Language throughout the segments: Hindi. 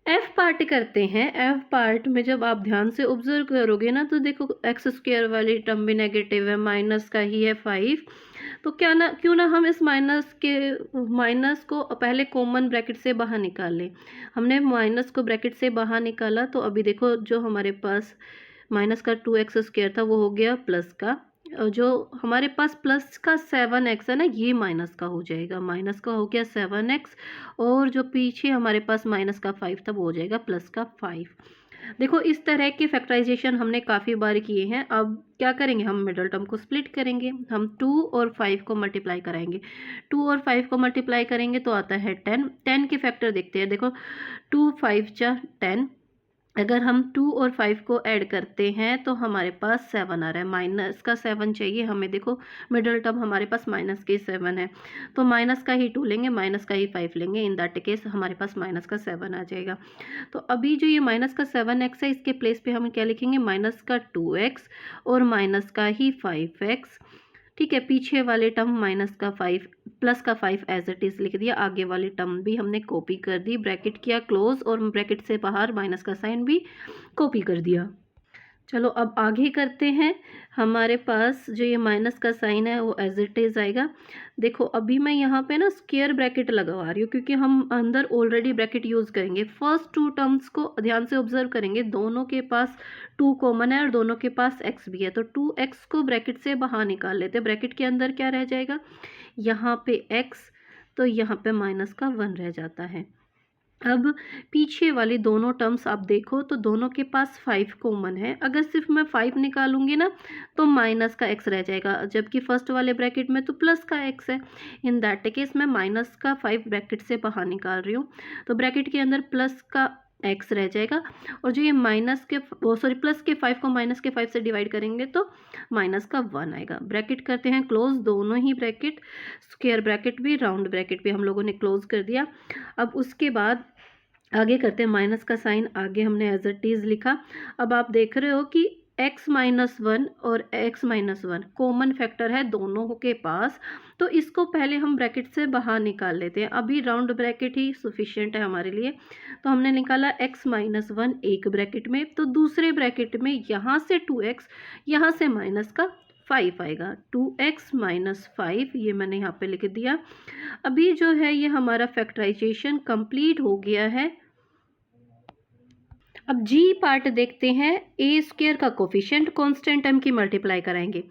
एफ पार्ट करते हैं। एफ पार्ट में जब आप ध्यान से ऑब्जर्व करोगे ना तो देखो एक्स स्क्वायर वाली टर्म भी नेगेटिव है, माइनस का ही है 5। तो क्या ना क्यों ना हम इस माइनस को पहले कॉमन ब्रैकेट से बाहर निकाल लें। हमने माइनस को ब्रैकेट से बाहर निकाला तो अभी देखो जो हमारे पास माइनस का 2x² था वो हो गया प्लस का, और जो हमारे पास प्लस का 7x है ना ये माइनस का हो जाएगा, माइनस का हो गया 7x, और जो पीछे हमारे पास माइनस का 5 था वो हो जाएगा प्लस का 5। देखो इस तरह के फैक्टराइजेशन हमने काफ़ी बार किए हैं। अब क्या करेंगे, हम मिडल टर्म को स्प्लिट करेंगे। हम 2 और 5 को मल्टीप्लाई कराएंगे। 2 और 5 को मल्टीप्लाई करेंगे तो आता है 10। 10 के फैक्टर देखते हैं। देखो 2 5 जा 10, अगर हम 2 और 5 को ऐड करते हैं तो हमारे पास 7 आ रहा है, माइनस का 7 चाहिए हमें। देखो मिडल टर्म हमारे पास माइनस के 7 है, तो माइनस का ही 2 लेंगे, माइनस का ही 5 लेंगे। इन दैट केस हमारे पास माइनस का 7 आ जाएगा। तो अभी जो ये माइनस का 7x है इसके प्लेस पे हम क्या लिखेंगे, माइनस का 2x और माइनस का ही 5x। ठीक है, पीछे वाले टर्म माइनस का 5 प्लस का 5 एज इट इज़ लिख दिया। आगे वाली टर्म भी हमने कॉपी कर दी, ब्रैकेट किया क्लोज और ब्रैकेट से बाहर माइनस का साइन भी कॉपी कर दिया। चलो अब आगे करते हैं। हमारे पास जो ये माइनस का साइन है वो एज इट इज़ आएगा। देखो अभी मैं यहाँ पे ना स्क्वायर ब्रैकेट लगवा रही हूँ क्योंकि हम अंदर ऑलरेडी ब्रैकेट यूज़ करेंगे। फर्स्ट 2 टर्म्स को ध्यान से ऑब्जर्व करेंगे, दोनों के पास 2 कॉमन है और दोनों के पास x भी है, तो 2x को ब्रैकेट से बाहर निकाल लेते हैं। ब्रैकेट के अंदर क्या रह जाएगा, यहाँ पे x, तो यहाँ पे माइनस का 1 रह जाता है। अब पीछे वाली दोनों टर्म्स आप देखो तो दोनों के पास 5 कॉमन है। अगर सिर्फ मैं 5 निकालूंगी ना तो माइनस का x रह जाएगा, जबकि फर्स्ट वाले ब्रैकेट में तो प्लस का x है। इन दैट केस मैं माइनस का 5 ब्रैकेट से बाहर निकाल रही हूँ, तो ब्रैकेट के अंदर प्लस का x रह जाएगा। और जो ये प्लस के 5 को माइनस के 5 से डिवाइड करेंगे तो माइनस का 1 आएगा। ब्रैकेट करते हैं क्लोज, दोनों ही ब्रैकेट, स्क्वायर ब्रैकेट भी राउंड ब्रैकेट भी हम लोगों ने क्लोज कर दिया। अब उसके बाद आगे करते हैं, माइनस का साइन आगे हमने एज इट इज़ लिखा। अब आप देख रहे हो कि x-1 और x-1 कॉमन फैक्टर है दोनों के पास, तो इसको पहले हम ब्रैकेट से बाहर निकाल लेते हैं। अभी राउंड ब्रैकेट ही सफिशिएंट है हमारे लिए, तो हमने निकाला x-1 एक ब्रैकेट में, तो दूसरे ब्रैकेट में यहाँ से 2x, यहाँ से माइनस का 5 आएगा। 2x माइनस 5 ये मैंने यहाँ पे लिख दिया। अभी जो है ये हमारा फैक्टराइजेशन कंप्लीट हो गया है। अब जी पार्ट देखते हैं। ए स्क्वायर का कोफिशिएंट कांस्टेंट टर्म की मल्टीप्लाई कराएंगे,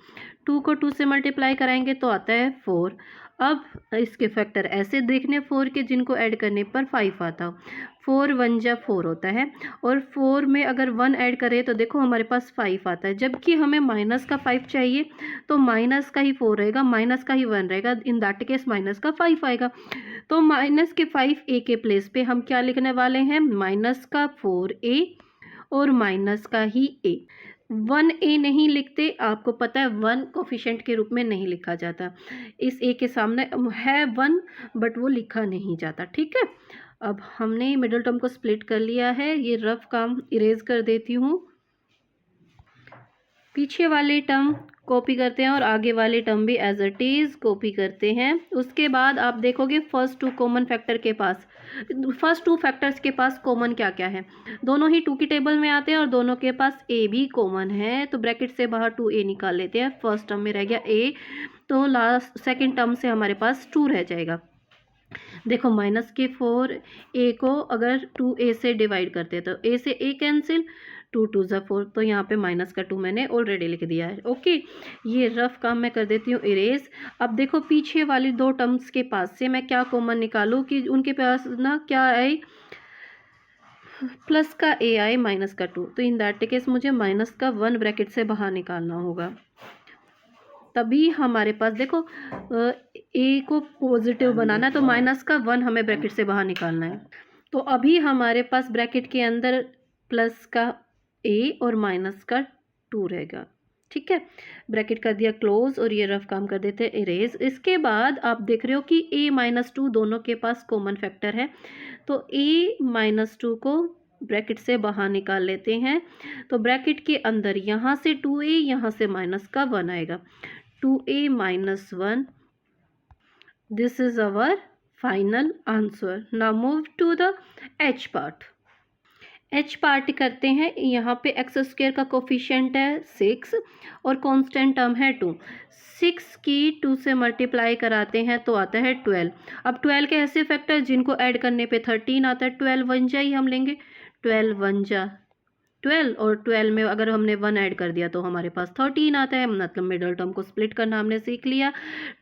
2 को 2 से मल्टीप्लाई कराएंगे तो आता है 4। अब इसके फैक्टर ऐसे देखने 4 के जिनको ऐड करने पर 5 आता हो। 4 1 जा 4 होता है, और 4 में अगर 1 ऐड करें तो देखो हमारे पास 5 आता है, जबकि हमें माइनस का 5 चाहिए, तो माइनस का ही 4 रहेगा, माइनस का ही 1 रहेगा। इन दैट केस माइनस का 5 आएगा। तो माइनस के 5a के प्लेस पे हम क्या लिखने वाले हैं, माइनस का 4a और माइनस का ही a। 1a नहीं लिखते, आपको पता है 1 कोफिशिएंट के रूप में नहीं लिखा जाता। इस a के सामने है 1 बट वो लिखा नहीं जाता। ठीक है, अब हमने मिडिल टर्म को स्प्लिट कर लिया है। ये रफ काम इरेज कर देती हूँ। पीछे वाले टर्म कॉपी करते हैं और आगे वाले टर्म भी एज इट इज़ कॉपी करते हैं। उसके बाद आप देखोगे फर्स्ट 2 फैक्टर्स के पास कॉमन क्या क्या है, दोनों ही 2 की टेबल में आते हैं और दोनों के पास a भी कॉमन है, तो ब्रैकेट से बाहर 2a निकाल लेते हैं। फर्स्ट टर्म में रह गया a, तो लास्ट सेकेंड टर्म से हमारे पास 2 रह जाएगा। देखो माइनस के 4a को अगर 2a से डिवाइड करते हैं तो a से a कैंसिल, 2 2 ज़ा 4, तो यहाँ पे माइनस का 2 मैंने ऑलरेडी लिख दिया है। ओके, ये रफ काम मैं कर देती हूँ इरेज। अब देखो पीछे वाली 2 टर्म्स के पास से मैं क्या कॉमन निकालूँ कि उनके पास ना क्या आए, प्लस का a आए माइनस का 2, तो इन दैट केस मुझे माइनस का 1 ब्रैकेट से बाहर निकालना होगा। तभी हमारे पास देखो a को पॉजिटिव बनाना है तो माइनस का 1 हमें ब्रैकेट से बाहर निकालना है। तो अभी हमारे पास ब्रैकेट के अंदर प्लस का a और माइनस का 2 रहेगा। ठीक है, ब्रैकेट कर दिया क्लोज और ये रफ काम कर देते हैं इरेज। इसके बाद आप देख रहे हो कि a-2 दोनों के पास कॉमन फैक्टर है, तो a-2 को ब्रैकेट से बाहर निकाल लेते हैं। तो ब्रैकेट के अंदर यहाँ से 2a, यहाँ से माइनस का 1 आएगा, 2a minus 1. This is our final answer. Now move to the H part. H part करते हैं। यहाँ पे एक्स स्क्वायर का कोफिशिएंट है 6 और कांस्टेंट टर्म है 2। 6 की 2 से मल्टीप्लाई कराते हैं तो आता है 12। अब 12 के ऐसे फैक्टर जिनको ऐड करने पे 13 आता है। 12 वन जा ही हम लेंगे, 12 वन जा 12 और 12 में अगर हमने 1 ऐड कर दिया तो हमारे पास 13 आता है। मतलब मिडल टर्म को स्प्लिट करना हमने सीख लिया।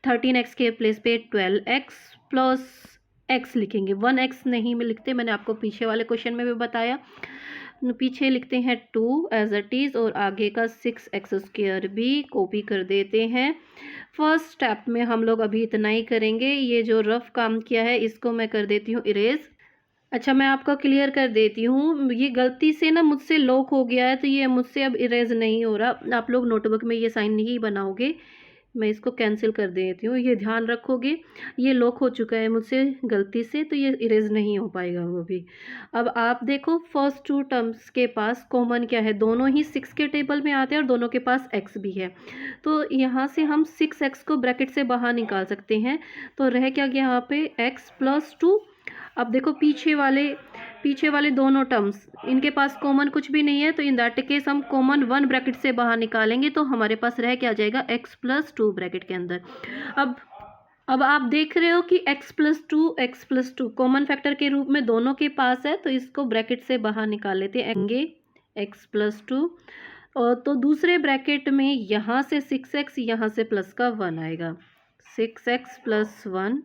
13x के प्लेस पे 12x प्लस x लिखेंगे, 1x नहीं में लिखते, मैंने आपको पीछे वाले क्वेश्चन में भी बताया। पीछे लिखते हैं 2 एज इट इज़ और आगे का 6x² भी कॉपी कर देते हैं। फर्स्ट स्टेप में हम लोग अभी इतना ही करेंगे। ये जो रफ काम किया है इसको मैं कर देती हूँ इरेज। अच्छा, मैं आपको क्लियर कर देती हूँ, ये गलती से ना मुझसे लॉक हो गया है तो ये मुझसे अब इरेज नहीं हो रहा। आप लोग नोटबुक में ये साइन नहीं बनाओगे, मैं इसको कैंसिल कर देती हूँ, ये ध्यान रखोगे। ये लॉक हो चुका है मुझसे गलती से तो ये इरेज नहीं हो पाएगा वो भी। अब आप देखो फर्स्ट 2 टर्म्स के पास कॉमन क्या है, दोनों ही 6 के टेबल में आते हैं और दोनों के पास x भी है। तो यहाँ से हम 6x को ब्रैकेट से बाहर निकाल सकते हैं। तो रह क्या गया यहाँ पे x प्लस 2। अब देखो पीछे वाले दोनों टर्म्स इनके पास कॉमन कुछ भी नहीं है, तो इन दैट केस हम कॉमन 1 ब्रैकेट से बाहर निकालेंगे तो हमारे पास रह क्या जाएगा x प्लस 2 ब्रैकेट के अंदर। अब आप देख रहे हो कि x प्लस 2 कॉमन फैक्टर के रूप में दोनों के पास है, तो इसको ब्रैकेट से बाहर निकाल लेते हैं x प्लस 2। और तो दूसरे ब्रैकेट में यहाँ से 6x यहाँ से प्लस का 1 आएगा, 6x plus 1।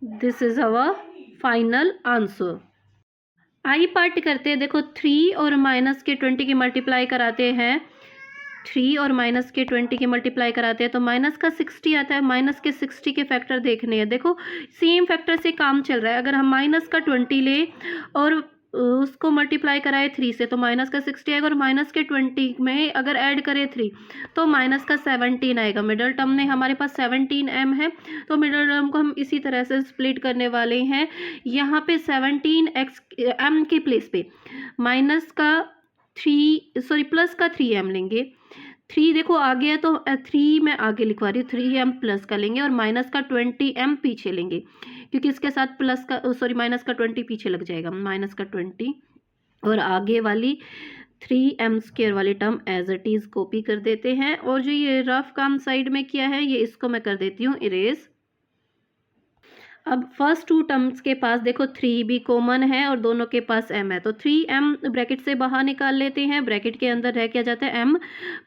This is our final answer. I part करते हैं। देखो 3 और माइनस के 20 की मल्टीप्लाई कराते हैं, 3 और माइनस के 20 की मल्टीप्लाई कराते हैं तो माइनस का 60 आता है। माइनस के 60 के फैक्टर देखने हैं। देखो सेम फैक्टर से काम चल रहा है। अगर हम माइनस का 20 ले और उसको मल्टीप्लाई कराए 3 से तो माइनस का 60 आएगा और माइनस के 20 में अगर ऐड करें 3 तो माइनस का 17 आएगा। मिडल टर्म में हमारे पास 17m है तो मिडल टर्म को हम इसी तरह से स्प्लिट करने वाले हैं। यहाँ पे 17m के प्लेस पे माइनस का 3 प्लस का 3m लेंगे। 3 देखो आगे है तो 3 मैं आगे लिखवा रही हूँ, 3m प्लस का लेंगे और माइनस का 20m पीछे लेंगे क्योंकि इसके साथ प्लस का माइनस का 20 पीछे लग जाएगा, माइनस का 20 और आगे वाली 3m² वाली term as it is copy कर देते हैं। और जो ये रफ काम साइड में किया है ये इसको मैं कर देती हूँ इरेज। अब फर्स्ट 2 टर्म्स के पास देखो 3 भी कॉमन है और दोनों के पास m है तो 3m ब्रैकेट से बाहर निकाल लेते हैं। ब्रैकेट के अंदर रह क्या जाता है m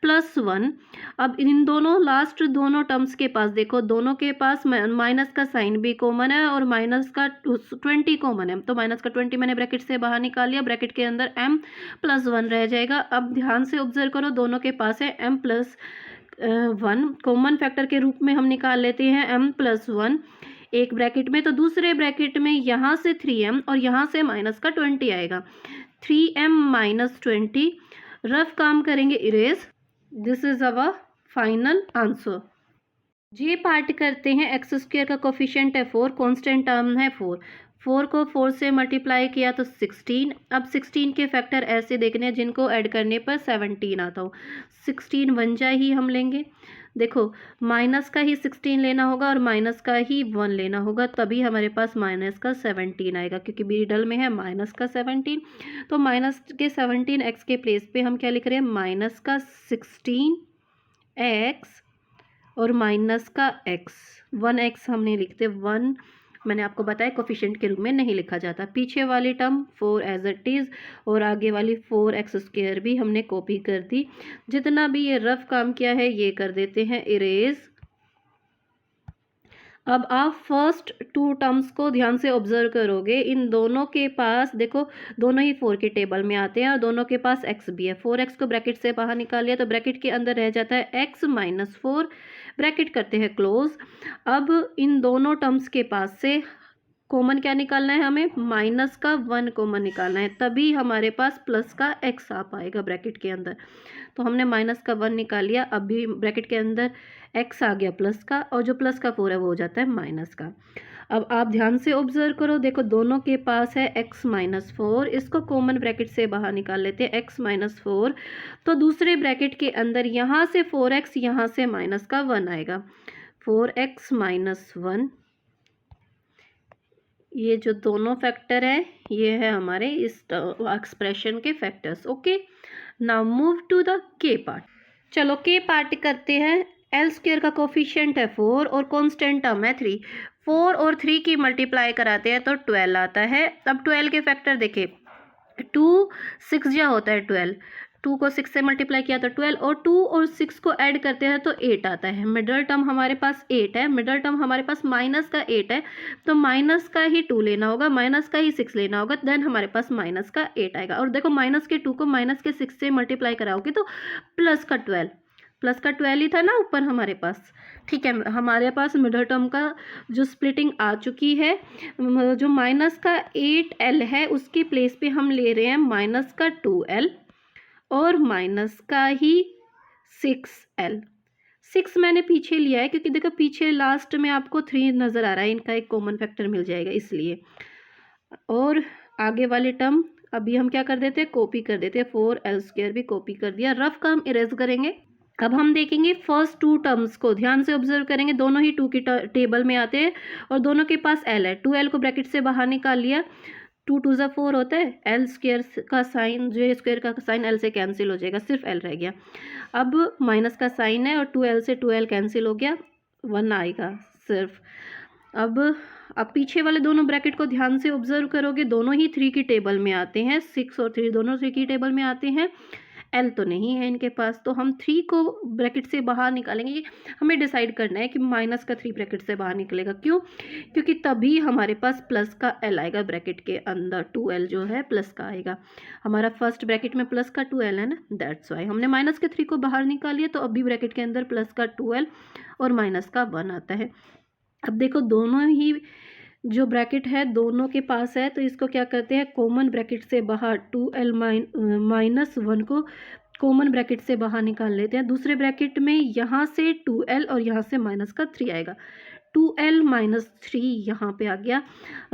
प्लस 1। अब इन दोनों लास्ट दोनों टर्म्स के पास देखो दोनों के पास माइनस का साइन भी कॉमन है और माइनस का 20 कॉमन है तो माइनस का 20 मैंने ब्रैकेट से बाहर निकाल लिया। ब्रैकेट के अंदर m प्लस 1 रह जाएगा। अब ध्यान से ऑब्जर्व करो दोनों के पास है m प्लस 1, कॉमन फैक्टर के रूप में हम निकाल लेते हैं m प्लस 1 एक ब्रैकेट में, तो दूसरे ब्रैकेट में यहाँ से 3m और यहाँ से माइनस का 20 आएगा, 3m माइनस 20। रफ काम करेंगे erase. This is our final answer. J part करते हैं। x² का कोफिशिएंट है 4, कांस्टेंट टर्म है 4। 4 को 4 से मल्टीप्लाई किया तो 16। अब 16 के फैक्टर ऐसे देखने हैं जिनको ऐड करने पर 17 आता हो। 16 वन जा ही हम लेंगे। देखो माइनस का ही 16 लेना होगा और माइनस का ही 1 लेना होगा तभी हमारे पास माइनस का 17 आएगा क्योंकि मिडल में है माइनस का 17। तो माइनस के 17 x के प्लेस पे हम क्या लिख रहे हैं, माइनस का 16x और माइनस का x, 1x हमने लिखते 1 मैंने आपको बताया कोफिशिएंट के रूप में नहीं लिखा जाता। पीछे वाली टर्म 4 एज इट इज़ और आगे वाली 4x² भी हमने कॉपी कर दी। जितना भी ये रफ काम किया है ये कर देते हैं इरेज। अब आप फर्स्ट 2 टर्म्स को ध्यान से ऑब्जर्व करोगे। इन दोनों के पास देखो दोनों ही 4 के टेबल में आते हैं और दोनों के पास x भी है। 4x को ब्रैकेट से बाहर निकाल लिया तो ब्रैकेट के अंदर रह जाता है x माइनस 4, ब्रैकेट करते हैं क्लोज। अब इन दोनों टर्म्स के पास से कॉमन क्या निकालना है, हमें माइनस का 1 कॉमन निकालना है तभी हमारे पास प्लस का x आ पाएगा ब्रैकेट के अंदर। तो हमने माइनस का 1 निकाल लिया, अभी ब्रैकेट के अंदर x आ गया प्लस का और जो प्लस का 4 है वो हो जाता है माइनस का। अब आप ध्यान से ऑब्जर्व करो, देखो दोनों के पास है x माइनस 4, इसको कॉमन ब्रैकेट से बाहर निकाल लेते हैं x माइनस 4। तो दूसरे ब्रैकेट के अंदर यहाँ से 4x यहाँ से माइनस का 1 आएगा, 4x माइनस 1 ये जो दोनों फैक्टर है ये है हमारे इस एक्सप्रेशन के factors. Okay, now move to the K part. चलो के पार्ट करते हैं। एल स्क्वायर का कोफिशिएंट है 4 और कांस्टेंट टर्म है 3। 4 और 3 की मल्टीप्लाई कराते हैं तो 12 आता है। अब 12 के फैक्टर देखें, 2 6 जा होता है 12, 2 को 6 से मल्टीप्लाई किया तो 12, और 2 और 6 को ऐड करते हैं तो 8 आता है। मिडल टर्म हमारे पास 8 है, मिडल टर्म हमारे पास माइनस का 8 है, तो माइनस का ही 2 लेना होगा, माइनस का ही 6 लेना होगा, देन हमारे पास माइनस का 8 आएगा। और देखो माइनस के 2 को माइनस के 6 से मल्टीप्लाई कराओगे तो प्लस का 12, प्लस का 12 ही था ना ऊपर हमारे पास। ठीक है, हमारे पास मिडल टर्म का जो स्प्लिटिंग आ चुकी है। जो माइनस का 8l है उसकी प्लेस पे हम ले रहे हैं माइनस का 2l और माइनस का ही 6l। 6 मैंने पीछे लिया है क्योंकि देखो पीछे लास्ट में आपको 3 नज़र आ रहा है, इनका एक कॉमन फैक्टर मिल जाएगा इसलिए। और आगे वाले टर्म अभी हम क्या कर देते हैं, कॉपी कर देते हैं। 4l² भी कॉपी कर दिया, रफ का हम इरेज करेंगे। अब हम देखेंगे फर्स्ट 2 टर्म्स को, ध्यान से ऑब्जर्व करेंगे, दोनों ही 2 की टेबल में आते हैं और दोनों के पास l है। 2l को ब्रैकेट से बाहर निकाल लिया, 2 2 ज़ा 4 होता है, एल स्क्वायर का साइन, जो स्क्वायर का साइन एल से कैंसिल हो जाएगा, सिर्फ एल रह गया। अब माइनस का साइन है और 2l से 2l कैंसिल हो गया, 1 आएगा सिर्फ। अब पीछे वाले दोनों ब्रैकेट को ध्यान से ऑब्जर्व करोगे, दोनों ही 3 की टेबल में आते हैं, 6 और 3 दोनों 3 की टेबल में आते हैं। एल तो नहीं है इनके पास, तो हम 3 को ब्रैकेट से बाहर निकालेंगे। हमें डिसाइड करना है कि माइनस का 3 ब्रैकेट से बाहर निकलेगा, क्यों? क्योंकि तभी हमारे पास प्लस का एल आएगा ब्रैकेट के अंदर, 2l जो है प्लस का आएगा। हमारा फर्स्ट ब्रैकेट में प्लस का 2l है ना, दैट्स वाई हमने माइनस के 3 को बाहर निकाल लिया, तो अभी ब्रैकेट के अंदर प्लस का 2l और माइनस का 1 आता है। अब देखो दोनों ही जो ब्रैकेट है दोनों के पास है, तो इसको क्या करते हैं, कॉमन ब्रैकेट से बाहर 2l माइनस 1 को कॉमन ब्रैकेट से बाहर निकाल लेते हैं। दूसरे ब्रैकेट में यहाँ से 2l और यहाँ से माइनस का 3 आएगा, 2l माइनस 3 यहाँ पे आ गया।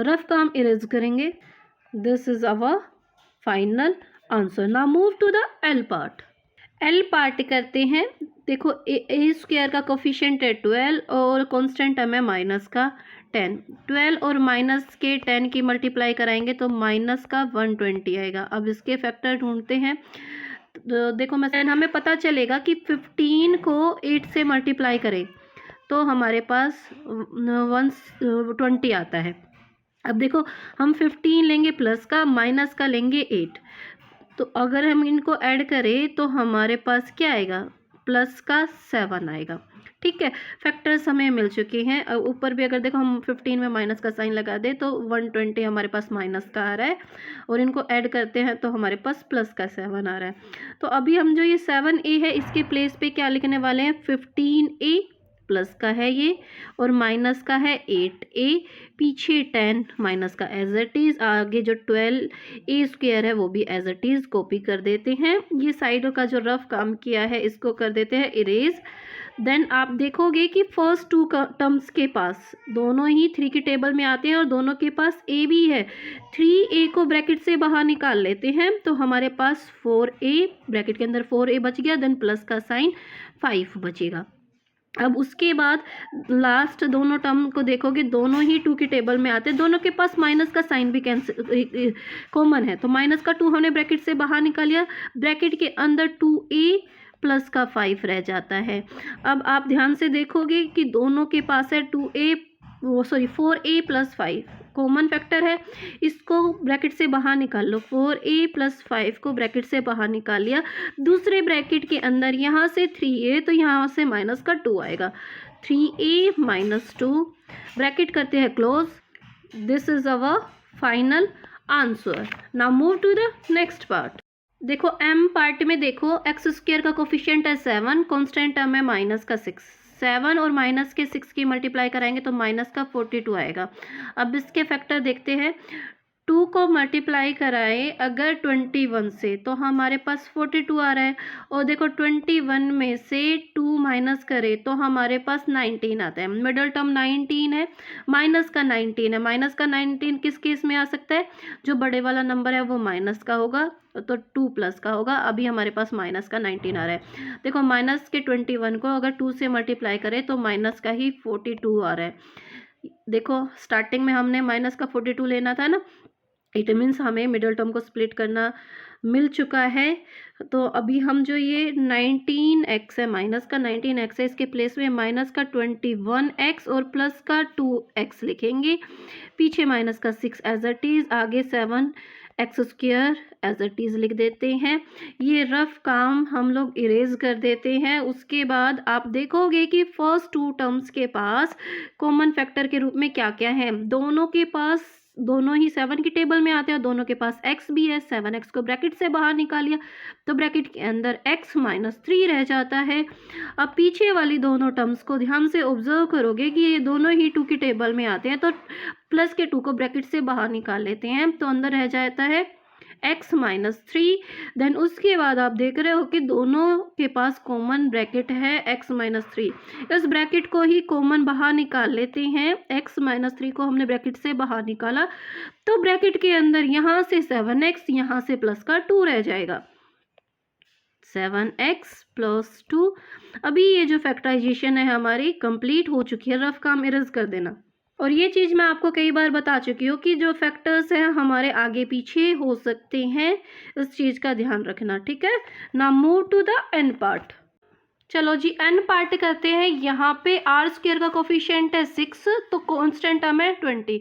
रफ का हम इरेज करेंगे। This is our final answer. Now move to the L part. L part करते हैं। देखो ए स्क्वायर का कोफिशिएंट है 12 और कांस्टेंट टर्म है माइनस का 10। 12 और माइनस के 10 की मल्टीप्लाई कराएंगे तो माइनस का 120 आएगा। अब इसके फैक्टर ढूंढते हैं। तो देखो मैं हमें पता चलेगा कि 15 को 8 से मल्टीप्लाई करें तो हमारे पास 120 आता है। अब देखो हम 15 लेंगे प्लस का, माइनस का लेंगे 8, तो अगर हम इनको ऐड करें तो हमारे पास क्या आएगा, प्लस का 7 आएगा। ठीक है, फैक्टर्स हमें मिल चुके हैं। अब ऊपर भी अगर देखो हम 15 में माइनस का साइन लगा दे तो 120 हमारे पास माइनस का आ रहा है, और इनको ऐड करते हैं तो हमारे पास प्लस का 7 आ रहा है। तो अभी हम जो ये 7a है इसके प्लेस पे क्या लिखने वाले हैं, 15a प्लस का है ये और माइनस का है 8a, पीछे 10 माइनस का एज इट इज़, आगे जो 12a² है वो भी एज इट इज़ कॉपी कर देते हैं। ये साइड का जो रफ काम किया है इसको कर देते हैं इरेज। देन आप देखोगे कि फर्स्ट 2 टर्म्स के पास दोनों ही 3 की टेबल में आते हैं और दोनों के पास a भी है। 3a को ब्रैकेट से बाहर निकाल लेते हैं तो हमारे पास 4a, ब्रैकेट के अंदर 4a बच गया, देन प्लस का साइन 5 बचेगा। अब उसके बाद लास्ट दोनों टर्म को देखोगे, दोनों ही 2 की टेबल में आते हैं, दोनों के पास माइनस का साइन भी कैंसिल कॉमन है, तो माइनस का 2 हमने ब्रैकेट से बाहर निकाल लिया, ब्रैकेट के अंदर 2a प्लस का 5 रह जाता है। अब आप ध्यान से देखोगे कि दोनों के पास है 4a प्लस 5 कॉमन फैक्टर है, इसको ब्रैकेट से बाहर निकाल लो। 4a प्लस 5 को ब्रैकेट से बाहर निकाल लिया, दूसरे ब्रैकेट के अंदर यहाँ से 3a तो यहाँ से माइनस का 2 आएगा, 3a माइनस 2, ब्रैकेट करते हैं close. This is our final answer. Now move to the next part. देखो m पार्ट में देखो x² का कोफिशिएंट है 7, कांस्टेंट टर्म है माइनस का 6, 7 और माइनस के 6 की मल्टीप्लाई कराएंगे तो माइनस का 42 आएगा। अब इसके फैक्टर देखते हैं, 2 को मल्टीप्लाई कराए अगर 21 से तो हमारे पास 42 आ रहा है, और देखो 21 में से 2 माइनस करे तो हमारे पास 19 आता है। मिडल टर्म 19 है, माइनस का 19 है, माइनस का 19 किस केस में आ सकता है, जो बड़े वाला नंबर है वो माइनस का होगा तो 2 प्लस का होगा। अभी हमारे पास माइनस का 19 आ रहा है। देखो माइनस के 21 को अगर 2 से मल्टीप्लाई करें तो माइनस का ही 42 आ रहा है। देखो स्टार्टिंग में हमने माइनस का 42 लेना था ना, इट मीन्स हमें मिडल टर्म को स्प्लिट करना मिल चुका है। तो अभी हम जो ये 19x है, माइनस का 19x है, इसके प्लेस में माइनस का 21x और प्लस का 2x लिखेंगे। पीछे माइनस का 6 एज इट इज़, आगे 7x² एज इट इज़ लिख देते हैं। ये रफ काम हम लोग इरेज कर देते हैं। उसके बाद आप देखोगे कि फर्स्ट टू टर्म्स के पास कॉमन फैक्टर के रूप में क्या क्या है। दोनों के पास, दोनों ही 7 की टेबल में आते हैं, दोनों के पास x भी है। 7x को ब्रैकेट से बाहर निकालिया तो ब्रैकेट के अंदर x माइनस 3 रह जाता है। अब पीछे वाली दोनों टर्म्स को ध्यान से ऑब्जर्व करोगे कि ये दोनों ही 2 की टेबल में आते हैं, तो प्लस के 2 को ब्रैकेट से बाहर निकाल लेते हैं, तो अंदर रह जाता है x माइनस 3। देन उसके बाद आप देख रहे हो कि दोनों के पास कॉमन ब्रैकेट है x माइनस 3। इस ब्रैकेट को ही कॉमन बाहर निकाल लेते हैं। x माइनस 3 को हमने ब्रैकेट से बाहर निकाला तो ब्रैकेट के अंदर यहाँ से 7x, यहाँ से प्लस का 2 रह जाएगा। 7x plus 2। अभी ये जो फैक्टराइजेशन है हमारी कंप्लीट हो चुकी है। रफ काम इरेज कर देना। और ये चीज़ मैं आपको कई बार बता चुकी हूँ कि जो फैक्टर्स हैं हमारे आगे पीछे हो सकते हैं, इस चीज़ का ध्यान रखना, ठीक है ना। Move to the N part. चलो जी एन पार्ट करते हैं। यहाँ पे आर स्क्वायर का कोफिशिएंट है 6, तो कांस्टेंट टर्म है 20।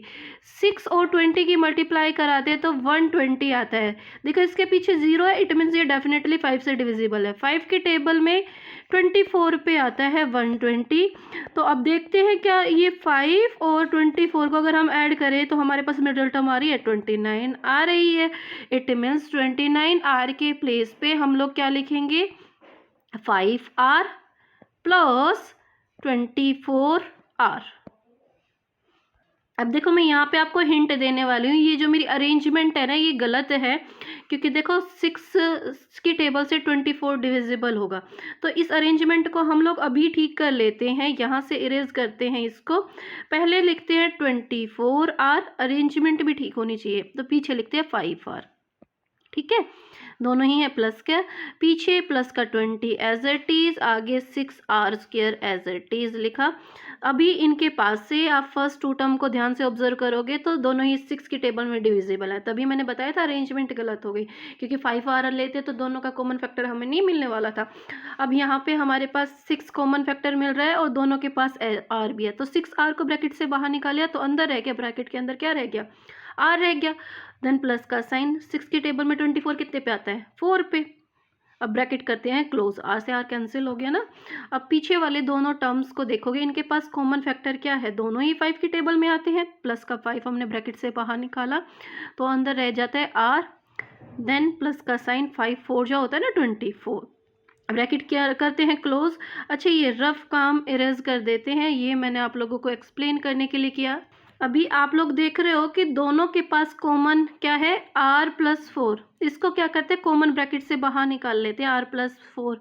6 और 20 की मल्टीप्लाई कराते हैं तो 120 आता है। देखो इसके पीछे 0 है, इट मीन्स ये डेफिनेटली 5 से डिविजिबल है। 5 की टेबल में 24 पे आता है 120। तो अब देखते हैं क्या ये 5 और 24 को अगर हम ऐड करें तो हमारे पास मिडल टर्म आ रही है 29 आ रही है। इट मीन्स 29 आर के प्लेस पे हम लोग क्या लिखेंगे, 5r प्लस 24r। अब देखो मैं यहाँ पे आपको हिंट देने वाली हूँ। ये जो मेरी अरेंजमेंट है ना, ये गलत है, क्योंकि देखो 6 की टेबल से 24 डिविजिबल होगा। तो इस अरेंजमेंट को हम लोग अभी ठीक कर लेते हैं। यहाँ से इरेज करते हैं इसको। पहले लिखते हैं 24r, अरेंजमेंट भी ठीक होनी चाहिए, तो पीछे लिखते हैं 5r। ठीक है, दोनों ही है प्लस का, पीछे प्लस का 20 एज इट इज, आगे 6r² एज इट इज लिखा। अभी इनके पास से आप फर्स्ट टू टर्म को ध्यान से ऑब्जर्व करोगे तो दोनों ही 6 की टेबल में डिविजिबल है। तभी मैंने बताया था अरेंजमेंट गलत हो गई, क्योंकि 5r लेते तो दोनों का कॉमन फैक्टर हमें नहीं मिलने वाला था। अब यहाँ पे हमारे पास 6 कॉमन फैक्टर मिल रहा है और दोनों के पास r भी है, तो 6r को ब्रैकेट से बाहर निकालिया तो अंदर रह गया, ब्रैकेट के अंदर क्या रह गया, r रह गया। देन प्लस का साइन, 6 की टेबल में 24 कितने पे आता है, 4 पे। अब ब्रैकेट करते हैं क्लोज, आर से आर कैंसिल हो गया ना। अब पीछे वाले दोनों टर्म्स को देखोगे, इनके पास कॉमन फैक्टर क्या है, दोनों ही 5 की टेबल में आते हैं। प्लस का 5 हमने ब्रैकेट से बाहर निकाला तो अंदर रह जाता है आर, देन प्लस का साइन, 5 4 जो होता है ना 24। ब्रैकेट क्या करते हैं क्लोज। अच्छा ये रफ काम इरेज कर देते हैं, ये मैंने आप लोगों को एक्सप्लेन करने के लिए किया। अभी आप लोग देख रहे हो कि दोनों के पास कॉमन क्या है, r प्लस 4। इसको क्या करते हैं, कॉमन ब्रैकेट से बाहर निकाल लेते हैं, r प्लस 4।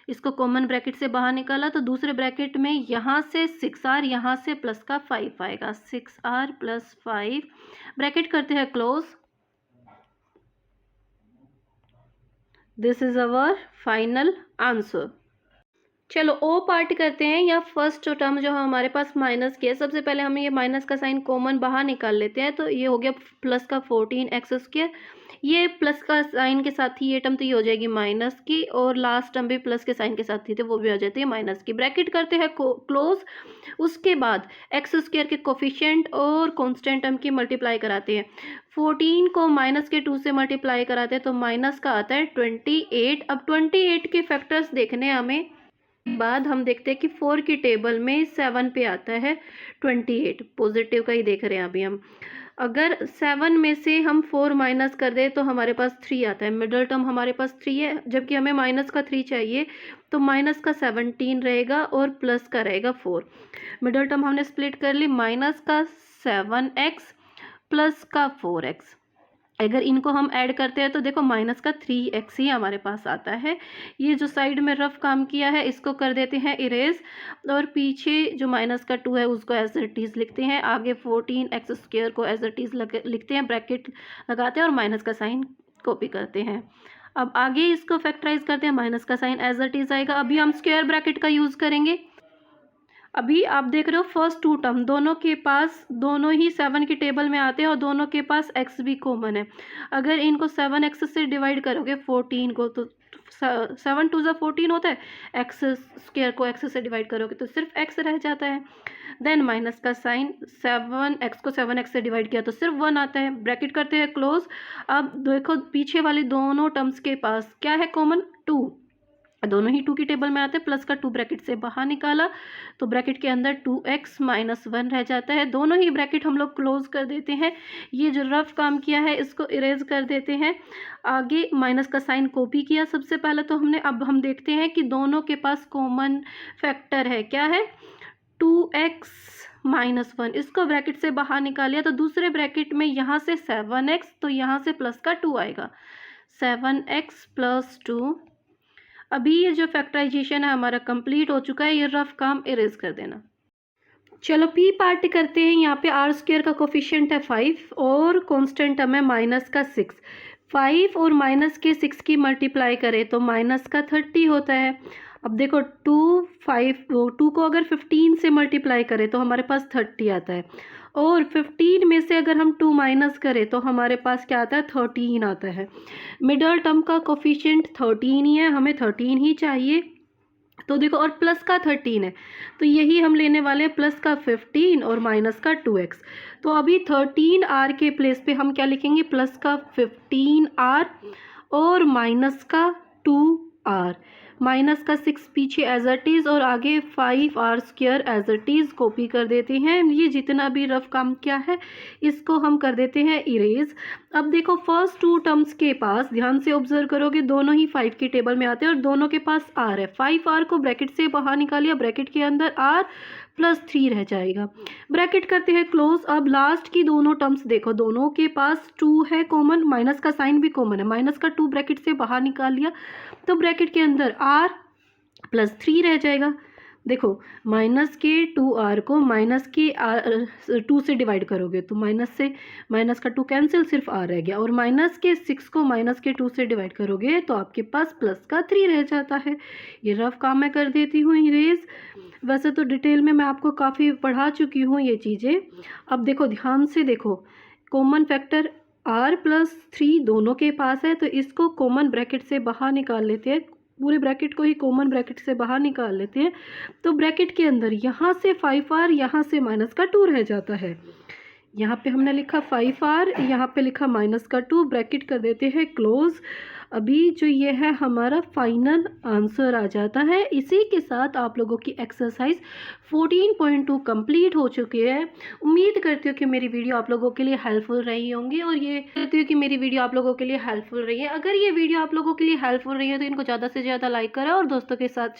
इसको कॉमन ब्रैकेट से बाहर निकाला तो दूसरे ब्रैकेट में यहाँ से 6r, यहाँ से प्लस का 5 आएगा, 6r प्लस 5। ब्रैकेट करते हैं close. This is our final answer. चलो ओ पार्ट करते हैं। या फर्स्ट टर्म जो हमारे पास माइनस की है, सबसे पहले हम ये माइनस का साइन कॉमन बाहर निकाल लेते हैं, तो ये हो गया प्लस का 14x²। ये प्लस का साइन के साथ ही ये टर्म तो ये हो जाएगी माइनस की, और लास्ट टर्म भी प्लस के साइन के साथ थी तो वो भी हो जाती है माइनस की। ब्रैकेट करते हैं क्लोज। उसके बाद x² के कोफिशिएंट और कांस्टेंट टर्म की मल्टीप्लाई कराते हैं। 14 को माइनस के 2 से मल्टीप्लाई कराते हैं तो माइनस का आता है 28। अब 28 के फैक्टर्स देखने हमें, बाद हम देखते हैं कि 4 की टेबल में 7 पे आता है 28, पॉजिटिव का ही देख रहे हैं अभी हम। अगर 7 में से हम 4 माइनस कर दें तो हमारे पास 3 आता है। मिडल टर्म हमारे पास 3 है, जबकि हमें माइनस का 3 चाहिए, तो माइनस का 17 रहेगा और प्लस का रहेगा 4। मिडल टर्म हमने स्प्लिट कर ली, माइनस का 7x प्लस का 4x। अगर इनको हम ऐड करते हैं तो देखो माइनस का 3x ही हमारे पास आता है। ये जो साइड में रफ काम किया है इसको कर देते हैं इरेज, और पीछे जो माइनस का 2 है उसको एज इट इज लिखते हैं। आगे 14x² को एज इट इज लिखते हैं, ब्रैकेट लगाते हैं और माइनस का साइन कॉपी करते हैं। अब आगे इसको फैक्टराइज करते हैं, माइनस का साइन एज इट इज आएगा। अभी हम स्क्वायर ब्रैकेट का यूज़ करेंगे। अभी आप देख रहे हो फर्स्ट टू टर्म दोनों के पास, दोनों ही 7 की टेबल में आते हैं और दोनों के पास x भी कॉमन है। अगर इनको 7x से डिवाइड करोगे 14 को, तो 7 टू ज़ा 14 होता है, एक्स स्क्वायर को x से डिवाइड करोगे तो सिर्फ x रह जाता है। देन माइनस का साइन, 7x को 7x से डिवाइड किया तो सिर्फ 1 आता है। ब्रैकेट करते हैं क्लोज। अब देखो पीछे वाली दोनों टर्म्स के पास क्या है कॉमन, 2, दोनों ही 2 की टेबल में आते हैं, प्लस का 2 ब्रैकेट से बाहर निकाला तो ब्रैकेट के अंदर 2x माइनस 1 रह जाता है। दोनों ही ब्रैकेट हम लोग क्लोज कर देते हैं। ये जो रफ काम किया है इसको इरेज कर देते हैं। आगे माइनस का साइन कॉपी किया सबसे पहले तो हमने। अब हम देखते हैं कि दोनों के पास कॉमन फैक्टर है, क्या है, 2x माइनस 1, इसको ब्रैकेट से बाहर निकालिया तो दूसरे ब्रैकेट में यहाँ से 7x, तो यहाँ से प्लस का 2 आएगा, 7x प्लस 2। अभी ये जो फैक्टराइजेशन है हमारा कंप्लीट हो चुका है। ये रफ काम इरेज कर देना। चलो पी पार्ट करते हैं। यहाँ पे आर स्क्वायर का कोफिशिएंट है 5 और कांस्टेंट टर्म है माइनस का 6। 5 और माइनस के 6 की मल्टीप्लाई करें तो माइनस का 30 होता है। अब देखो 2 को अगर 15 से मल्टीप्लाई करें तो हमारे पास 30 आता है, और 15 में से अगर हम 2 माइनस करें तो हमारे पास क्या आता है, 13 आता है। मिडल टर्म का कोफिशिएंट 13 ही है, हमें 13 ही चाहिए। तो देखो और प्लस का 13 है तो यही हम लेने वाले हैं, प्लस का 15 और माइनस का 2x। तो अभी 13r के प्लेस पे हम क्या लिखेंगे, प्लस का 15r और माइनस का 2r, माइनस का 6 पीछे एज इट इज़ और आगे 5r square as it is copy कर देते हैं। ये जितना भी रफ काम किया है इसको हम कर देते हैं इरेज। अब देखो फर्स्ट टू टर्म्स के पास ध्यान से ऑब्जर्व करोगे दोनों ही 5 की टेबल में आते हैं और दोनों के पास r है। 5r को ब्रैकेट से बाहर निकालिए, ब्रैकेट के अंदर r प्लस 3 रह जाएगा। ब्रैकेट करते हैं क्लोज। अब लास्ट की दोनों टर्म्स देखो, दोनों के पास 2 है कॉमन, माइनस का साइन भी कॉमन है, माइनस का 2 ब्रैकेट से बाहर निकाल लिया तो ब्रैकेट के अंदर r प्लस 3 रह जाएगा। देखो माइनस के 2r को माइनस के 2 से डिवाइड करोगे तो माइनस का 2 कैंसिल, सिर्फ r रह गया, और माइनस के 6 को माइनस के 2 से डिवाइड करोगे तो आपके पास प्लस का 3 रह जाता है। ये रफ काम मैं कर देती हूँ इरेज। वैसे तो डिटेल में मैं आपको काफ़ी पढ़ा चुकी हूँ ये चीज़ें। अब देखो ध्यान से देखो, कॉमन फैक्टर r प्लस 3 दोनों के पास है तो इसको कॉमन ब्रैकेट से बाहर निकाल लेते हैं, पूरे ब्रैकेट को ही कॉमन ब्रैकेट से बाहर निकाल लेते हैं। तो ब्रैकेट के अंदर यहाँ से 5r, यहाँ से माइनस का 2 रह जाता है। यहाँ पे हमने लिखा 5r, यहाँ पे लिखा माइनस का 2, ब्रैकेट कर देते हैं क्लोज। अभी जो ये है हमारा फाइनल आंसर आ जाता है। इसी के साथ आप लोगों की एक्सरसाइज 14.2 कंप्लीट हो चुकी है। उम्मीद करती हूँ कि मेरी वीडियो आप लोगों के लिए हेल्पफुल रही होंगी, और ये करती हूँ कि मेरी वीडियो आप लोगों के लिए हेल्पफुल रही है। अगर ये वीडियो आप लोगों के लिए हेल्पफुल रही है तो इनको ज़्यादा से ज़्यादा लाइक करें और दोस्तों के साथ